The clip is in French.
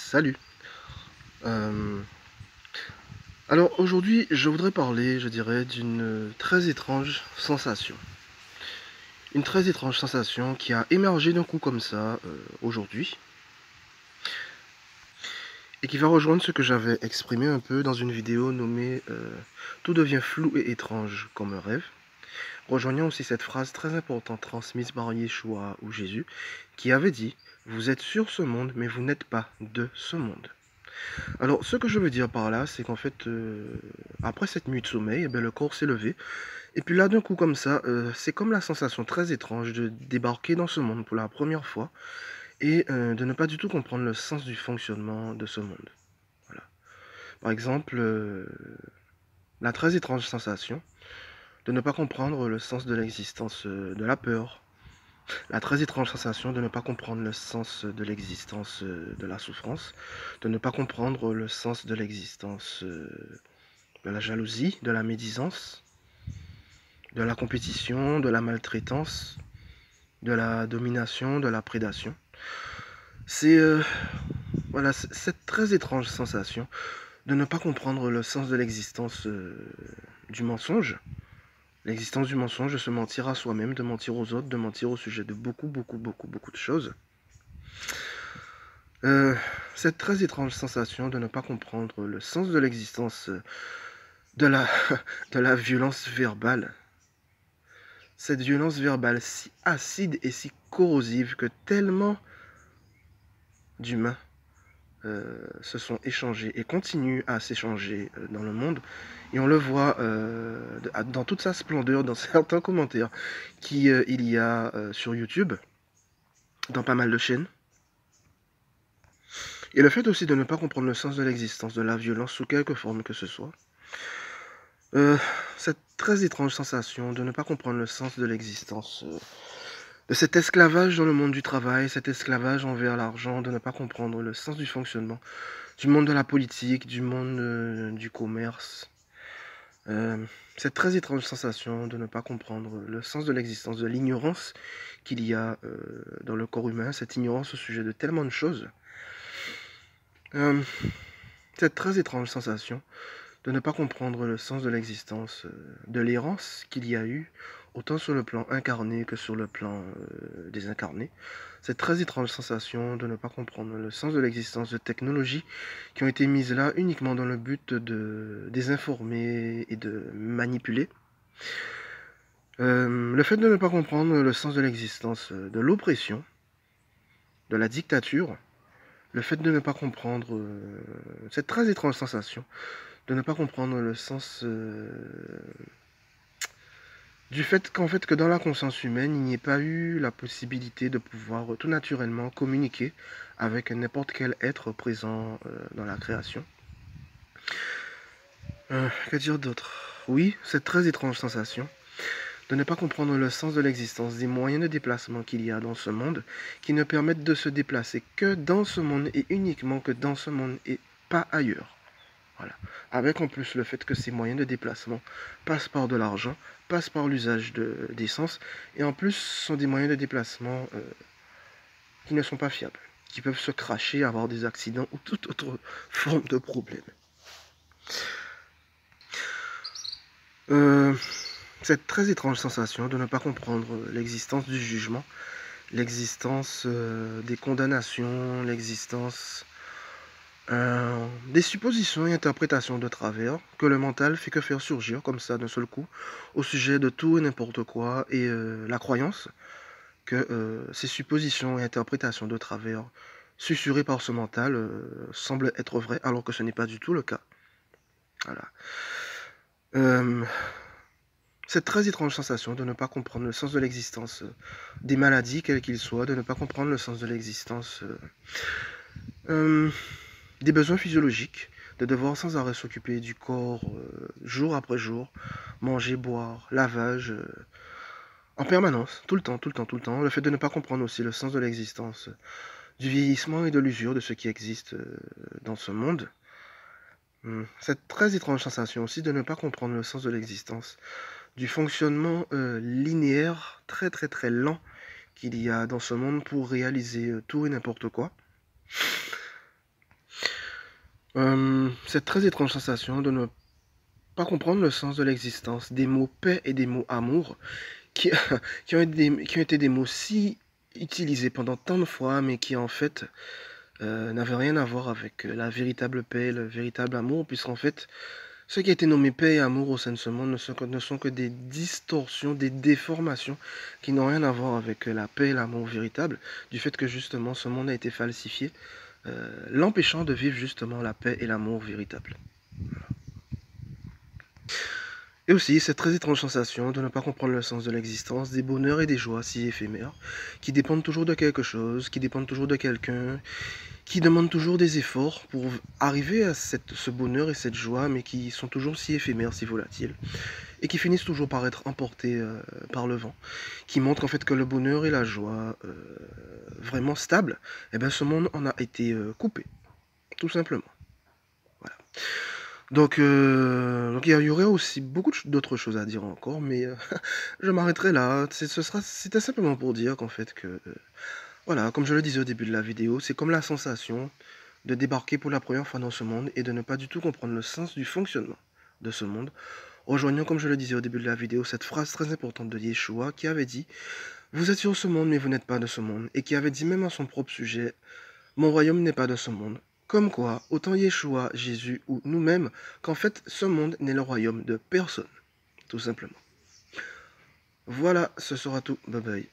Salut. Euh, alors aujourd'hui, je voudrais parler, je dirais, d'une très étrange sensation. Une très étrange sensation qui a émergé d'un coup comme ça aujourd'hui et qui va rejoindre ce que j'avais exprimé un peu dans une vidéo nommée Tout devient flou et étrange comme un rêve, rejoignant aussi cette phrase très importante transmise par Yeshua ou Jésus qui avait dit: Vous êtes sur ce monde, mais vous n'êtes pas de ce monde. Alors, ce que je veux dire par là, c'est qu'en fait, après cette nuit de sommeil, eh ben, le corps s'est levé. Et puis là, d'un coup, comme ça, c'est comme la sensation très étrange de débarquer dans ce monde pour la première fois et de ne pas du tout comprendre le sens du fonctionnement de ce monde. Voilà. Par exemple, la très étrange sensation de ne pas comprendre le sens de l'existence de la peur. La très étrange sensation de ne pas comprendre le sens de l'existence de la souffrance, de ne pas comprendre le sens de l'existence de la jalousie, de la médisance, de la compétition, de la maltraitance, de la domination, de la prédation. C'est voilà, cette très étrange sensation de ne pas comprendre le sens de l'existence du mensonge. L'existence du mensonge, de se mentir à soi-même, de mentir aux autres, de mentir au sujet de beaucoup de choses. Euh, cette très étrange sensation de ne pas comprendre le sens de l'existence de la, de la violence verbale. Cette violence verbale si acide et si corrosive que tellement d'humains se sont échangés et continuent à s'échanger dans le monde. Et on le voit dans toute sa splendeur, dans certains commentaires qu'il y a sur YouTube, dans pas mal de chaînes. Et le fait aussi de ne pas comprendre le sens de l'existence de la violence sous quelque forme que ce soit. Cette très étrange sensation de ne pas comprendre le sens de l'existence, de cet esclavage dans le monde du travail, cet esclavage envers l'argent, de ne pas comprendre le sens du fonctionnement, du monde de la politique, du monde du commerce. Cette très étrange sensation de ne pas comprendre le sens de l'existence, de l'ignorance qu'il y a dans le corps humain, cette ignorance au sujet de tellement de choses. Cette très étrange sensation de ne pas comprendre le sens de l'existence, de l'errance qu'il y a eu, autant sur le plan incarné que sur le plan désincarné. Cette très étrange sensation de ne pas comprendre le sens de l'existence de technologies qui ont été mises là uniquement dans le but de désinformer et de manipuler. Le fait de ne pas comprendre le sens de l'existence de l'oppression, de la dictature, le fait de ne pas comprendre cette très étrange sensation de ne pas comprendre le sens du fait qu'en fait que dans la conscience humaine, il n'y ait pas eu la possibilité de pouvoir tout naturellement communiquer avec n'importe quel être présent dans la création. Que dire d'autre? Oui, cette très étrange sensation de ne pas comprendre le sens de l'existence des moyens de déplacement qu'il y a dans ce monde, qui ne permettent de se déplacer que dans ce monde et uniquement que dans ce monde et pas ailleurs. Voilà. Avec en plus le fait que ces moyens de déplacement passent par de l'argent, passent par l'usage d'essence, et en plus sont des moyens de déplacement qui ne sont pas fiables, qui peuvent se cracher, avoir des accidents ou toute autre forme de problème. Cette très étrange sensation de ne pas comprendre l'existence du jugement, l'existence des condamnations, l'existence des suppositions et interprétations de travers que le mental fait que faire surgir comme ça d'un seul coup au sujet de tout et n'importe quoi et la croyance que ces suppositions et interprétations de travers susurrées par ce mental semblent être vraies alors que ce n'est pas du tout le cas. Voilà. Cette très étrange sensation de ne pas comprendre le sens de l'existence des maladies, quelles qu'ils soient, de ne pas comprendre le sens de l'existence des besoins physiologiques, de devoir sans arrêt s'occuper du corps jour après jour, manger, boire, lavage, en permanence, tout le temps, tout le temps, tout le temps. Le fait de ne pas comprendre aussi le sens de l'existence, du vieillissement et de l'usure de ce qui existe dans ce monde. Cette très étrange sensation aussi de ne pas comprendre le sens de l'existence, du fonctionnement linéaire, très très très lent qu'il y a dans ce monde pour réaliser tout et n'importe quoi. Cette très étrange sensation de ne pas comprendre le sens de l'existence des mots paix et des mots amour qui, qui ont été des mots si utilisés pendant tant de fois, mais qui en fait n'avaient rien à voir avec la véritable paix, le véritable amour, puisqu'en fait, ce qui a été nommé paix et amour au sein de ce monde ne sont que des distorsions, des déformations qui n'ont rien à voir avec la paix et l'amour véritable, du fait que justement ce monde a été falsifié, l'empêchant de vivre justement la paix et l'amour véritable. Et aussi, cette très étrange sensation de ne pas comprendre le sens de l'existence, des bonheurs et des joies si éphémères, qui dépendent toujours de quelque chose, qui dépendent toujours de quelqu'un, qui demandent toujours des efforts pour arriver à ce bonheur et cette joie, mais qui sont toujours si éphémères, si volatiles, et qui finissent toujours par être emportés par le vent, qui montrent en fait que le bonheur et la joie vraiment stables, eh ben, ce monde en a été coupé, tout simplement. Voilà. Donc il y aurait aussi beaucoup d'autres choses à dire encore, mais je m'arrêterai là. C'était simplement pour dire qu'en fait que, voilà, comme je le disais au début de la vidéo, c'est comme la sensation de débarquer pour la première fois dans ce monde et de ne pas du tout comprendre le sens du fonctionnement de ce monde. Rejoignons, comme je le disais au début de la vidéo, cette phrase très importante de Yeshua qui avait dit: vous êtes sur ce monde, mais vous n'êtes pas de ce monde, et qui avait dit même à son propre sujet: mon royaume n'est pas de ce monde. Comme quoi, autant Yeshua, Jésus ou nous-mêmes, qu'en fait, ce monde n'est le royaume de personne, tout simplement. Voilà, ce sera tout. Bye bye.